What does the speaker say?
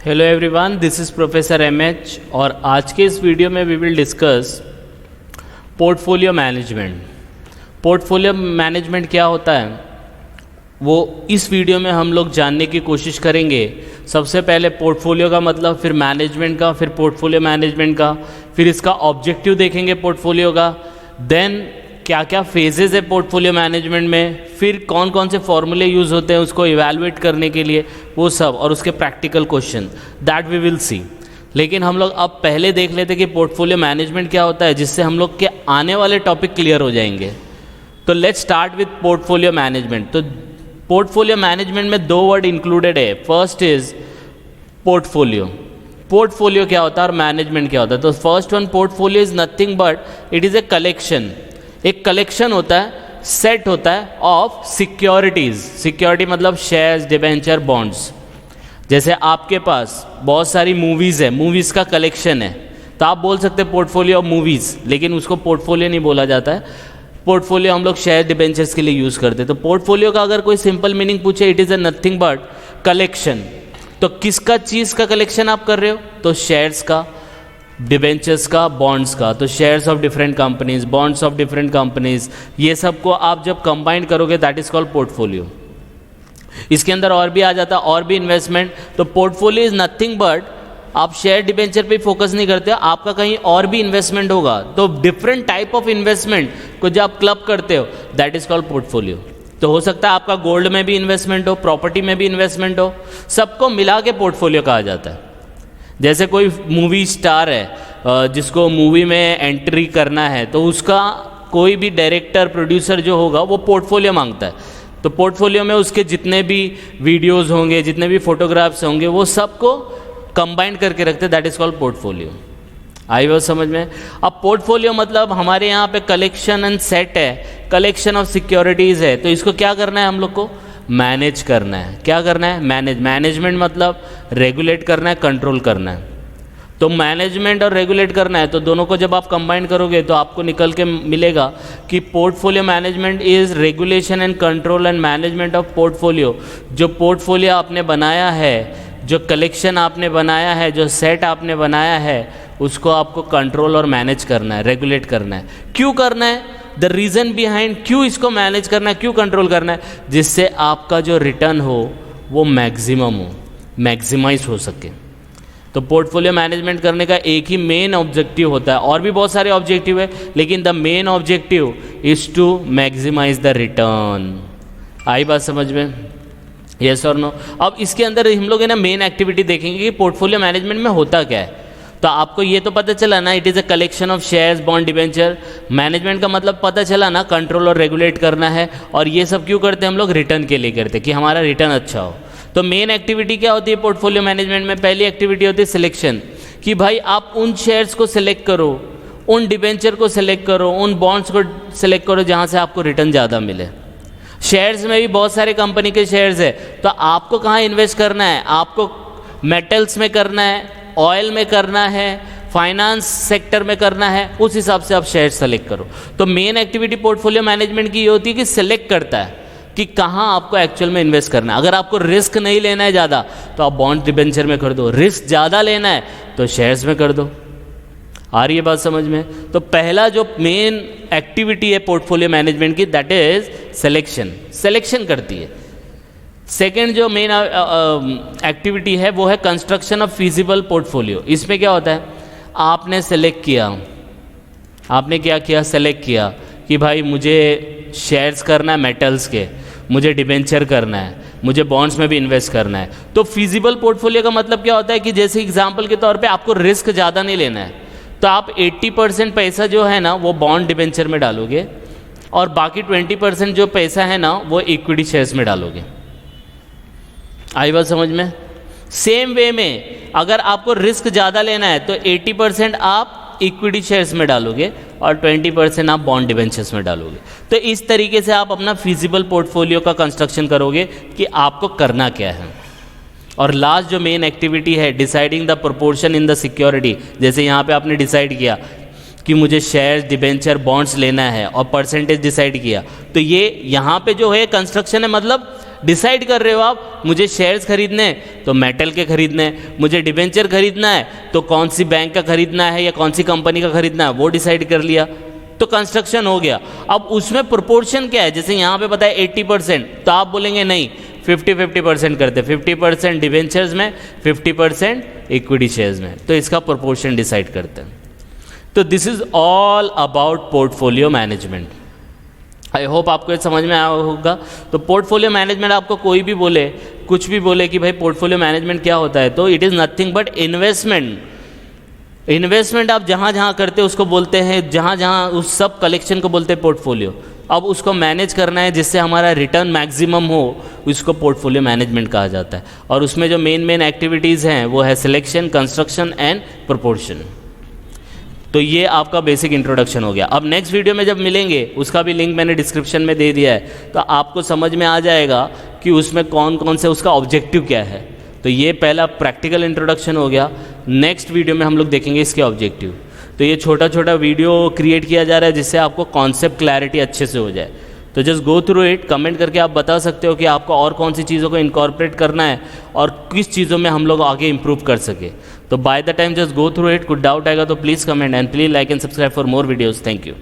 Hello everyone, this is professor MH और आज के इस वीडियो में we will discuss portfolio management. Portfolio management क्या होता है वो इस वीडियो में हम लोग जानने की कोशिश करेंगे। सबसे पहले पोर्टफोलियो का मतलब, फिर मैनेजमेंट का, फिर पोर्टफोलियो मैनेजमेंट का, फिर इसका ऑब्जेक्टिव देखेंगे पोर्टफोलियो का, देन क्या क्या फेजेज़ है पोर्टफोलियो मैनेजमेंट में, फिर कौन कौन से फॉर्मूले यूज़ होते हैं उसको इवैल्यूएट करने के लिए, वो सब, और उसके practical question that we will see. लेकिन हम लोग अब पहले देख लेते कि पोर्टफोलियो मैनेजमेंट क्या होता है, जिससे हम लोग के आने वाले टॉपिक क्लियर हो जाएंगे। तो let's start with portfolio management. तो पोर्टफोलियो मैनेजमेंट में दो वर्ड इंक्लूडेड है। First is portfolio. पोर्टफोलियो क्या होता है और मैनेजमेंट क्या होता है? तो first one, portfolio is nothing but it is a collection. एक कलेक्शन होता है, सेट होता है ऑफ सिक्योरिटीज़। सिक्योरिटी मतलब शेयर्स, डिबेंचर, बॉन्ड्स। जैसे आपके पास बहुत सारी मूवीज़ है, मूवीज़ का कलेक्शन है, तो आप बोल सकते हैं पोर्टफोलियो ऑफ मूवीज़, लेकिन उसको पोर्टफोलियो नहीं बोला जाता है। पोर्टफोलियो हम लोग शेयर, डिबेंचर्स के लिए यूज़ करते हैं। तो पोर्टफोलियो का अगर कोई सिंपल मीनिंग पूछे, it is a nothing but collection. तो किसका चीज़ का कलेक्शन आप कर रहे हो? तो शेयर्स का, डिबेंचर्स का, बॉन्ड्स का। तो shares of different companies, bonds of different companies, ये सब को आप जब कंबाइन करोगे दैट इज कॉल्ड पोर्टफोलियो। इसके अंदर और भी आ जाता है, और भी इन्वेस्टमेंट। तो पोर्टफोलियो इज नथिंग बट, आप शेयर डिबेंचर पे फोकस नहीं करते हो, आपका कहीं और भी इन्वेस्टमेंट होगा। तो डिफरेंट टाइप ऑफ इन्वेस्टमेंट को जब आप क्लब करते हो दैट इज कॉल्ड पोर्टफोलियो। तो हो सकता है आपका गोल्ड में भी इन्वेस्टमेंट हो, प्रॉपर्टी में भी इन्वेस्टमेंट हो, सबको मिला के पोर्टफोलियो कहा जाता है। जैसे कोई मूवी स्टार है जिसको मूवी में एंट्री करना है, तो उसका कोई भी डायरेक्टर, प्रोड्यूसर जो होगा वो पोर्टफोलियो मांगता है। तो पोर्टफोलियो में उसके जितने भी वीडियोस होंगे, जितने भी फोटोग्राफ्स होंगे, वो सबको कंबाइन करके रखते हैं, दैट इज कॉल्ड पोर्टफोलियो। आई वो समझ में? अब पोर्टफोलियो मतलब हमारे यहाँ पे कलेक्शन एंड सेट है, कलेक्शन ऑफ सिक्योरिटीज़ है। तो इसको क्या करना है हम लोग को? मैनेज करना है। क्या करना है? मैनेजमेंट मतलब रेगुलेट करना है, कंट्रोल करना है। तो मैनेजमेंट और रेगुलेट करना है, तो दोनों को जब आप कंबाइन करोगे तो आपको निकल के मिलेगा कि portfolio management is regulation and control and management of portfolio. जो पोर्टफोलियो आपने बनाया है, जो कलेक्शन आपने बनाया है, जो सेट आपने बनाया है, उसको आपको कंट्रोल और मैनेज करना है, रेगुलेट करना है। क्यों करना है? द रीज़न बिहाइंड, क्यों इसको मैनेज करना है, क्यों कंट्रोल करना है? जिससे आपका जो रिटर्न हो वो मैक्सिमम हो, मैक्सिमाइज हो सके। तो पोर्टफोलियो मैनेजमेंट करने का एक ही मेन ऑब्जेक्टिव होता है, और भी बहुत सारे ऑब्जेक्टिव है, लेकिन the main objective is to maximise the return. आई बात समझ में? यस और नो? अब इसके अंदर हम लोग है ना मेन एक्टिविटी देखेंगे कि पोर्टफोलियो मैनेजमेंट में होता क्या है। तो आपको ये तो पता चला ना, it is a collection of shares, bond, debenture. Management का मतलब पता चला ना, कंट्रोल और रेगुलेट करना है। और ये सब क्यों करते हैं हम लोग? रिटर्न के लिए करते हैं, कि हमारा रिटर्न अच्छा हो। तो मेन एक्टिविटी क्या होती है पोर्टफोलियो मैनेजमेंट में? पहली एक्टिविटी होती है सिलेक्शन, कि भाई आप उन शेयर्स को सिलेक्ट करो, उन डिबेंचर को सिलेक्ट करो, उन बॉन्ड्स को सिलेक्ट करो जहाँ से आपको रिटर्न ज़्यादा मिले। शेयर्स में भी बहुत सारे कंपनी के शेयर्स है, तो आपको कहाँ इन्वेस्ट करना है? आपको मेटल्स में करना है, ऑयल में करना है, फाइनेंस सेक्टर में करना है, उस हिसाब से आप शेयर सेलेक्ट करो। तो मेन एक्टिविटी पोर्टफोलियो मैनेजमेंट की ये होती है कि सिलेक्ट करता है कि कहाँ आपको एक्चुअल में इन्वेस्ट करना है। अगर आपको रिस्क नहीं लेना है ज़्यादा तो आप बॉन्ड डिबेंचर में कर दो, रिस्क ज़्यादा लेना है तो शेयर्स में कर दो। आ रही है बात समझ में? तो पहला जो मेन एक्टिविटी है पोर्टफोलियो मैनेजमेंट की, दैट इज सिलेक्शन। सिलेक्शन करती है। सेकेंड जो मेन एक्टिविटी है वो है कंस्ट्रक्शन ऑफ फिजिबल पोर्टफोलियो। इसमें क्या होता है? आपने सेलेक्ट किया, आपने क्या किया? सेलेक्ट किया कि भाई मुझे शेयर्स करना है मेटल्स के, मुझे डिबेंचर करना है, मुझे बॉन्ड्स में भी इन्वेस्ट करना है। तो फिजिबल पोर्टफोलियो का मतलब क्या होता है कि जैसे एग्जांपल के तौर पे आपको रिस्क ज़्यादा नहीं लेना है, तो आप 80% पैसा जो है ना वो बॉन्ड डिबेंचर में डालोगे, और बाकी 20% जो पैसा है ना वो इक्विटी शेयर्स में डालोगे। आई बात समझ में? सेम वे में अगर आपको रिस्क ज़्यादा लेना है तो 80% आप इक्विटी शेयर्स में डालोगे और 20% आप बॉन्ड डिबेंचर्स में डालोगे। तो इस तरीके से आप अपना फिजिबल पोर्टफोलियो का कंस्ट्रक्शन करोगे कि आपको करना क्या है। और लास्ट जो मेन एक्टिविटी है, deciding the proportion in the security. जैसे यहाँ पे आपने डिसाइड किया कि मुझे शेयर्स, डिबेंचर, बॉन्ड्स लेना है और परसेंटेज डिसाइड किया, तो ये यहाँ पे जो है कंस्ट्रक्शन है, मतलब डिसाइड कर रहे हो आप, मुझे शेयर्स खरीदने हैं तो मेटल के खरीदने हैं, मुझे डिबेंचर खरीदना है तो कौन सी बैंक का खरीदना है या कौन सी कंपनी का खरीदना है वो डिसाइड कर लिया, तो कंस्ट्रक्शन हो गया। अब उसमें प्रोपोर्शन क्या है, जैसे यहाँ पे पता है 80%, तो आप बोलेंगे नहीं 50-50% करते, 50% डिबेंचर्स में, 50% इक्विटी शेयर्स में, तो इसका प्रोपोर्शन डिसाइड करते हैं। तो this is all about portfolio management. I hope आपको ये समझ में आया होगा। तो पोर्टफोलियो मैनेजमेंट आपको कोई भी बोले, कुछ भी बोले कि भाई पोर्टफोलियो मैनेजमेंट क्या होता है, तो it is nothing but investment. Investment आप जहाँ जहाँ करते हैं उसको बोलते हैं, जहाँ जहाँ उस सब कलेक्शन को बोलते हैं पोर्टफोलियो। अब उसको मैनेज करना है जिससे हमारा रिटर्न मैक्सिमम हो, उसको पोर्टफोलियो मैनेजमेंट कहा जाता है। और उसमें जो मेन एक्टिविटीज़ हैं वो है सिलेक्शन, कंस्ट्रक्शन एंड प्रोपोर्शन। तो ये आपका बेसिक इंट्रोडक्शन हो गया। अब नेक्स्ट वीडियो में जब मिलेंगे, उसका भी लिंक मैंने डिस्क्रिप्शन में दे दिया है, तो आपको समझ में आ जाएगा कि उसमें कौन कौन से उसका ऑब्जेक्टिव क्या है। तो ये पहला प्रैक्टिकल इंट्रोडक्शन हो गया। नेक्स्ट वीडियो में हम लोग देखेंगे इसके ऑब्जेक्टिव। तो ये छोटा छोटा वीडियो क्रिएट किया जा रहा है जिससे आपको कॉन्सेप्ट क्लैरिटी अच्छे से हो जाए। तो just go through it, comment करके आप बता सकते हो कि आपको और कौन सी चीज़ों को इनकॉर्पोरेट करना है और किस चीज़ों में हम लोग आगे इंप्रूव कर सके। तो by the time just go through it, कुछ डाउट आएगा तो please comment and please like and subscribe for more videos. Thank you.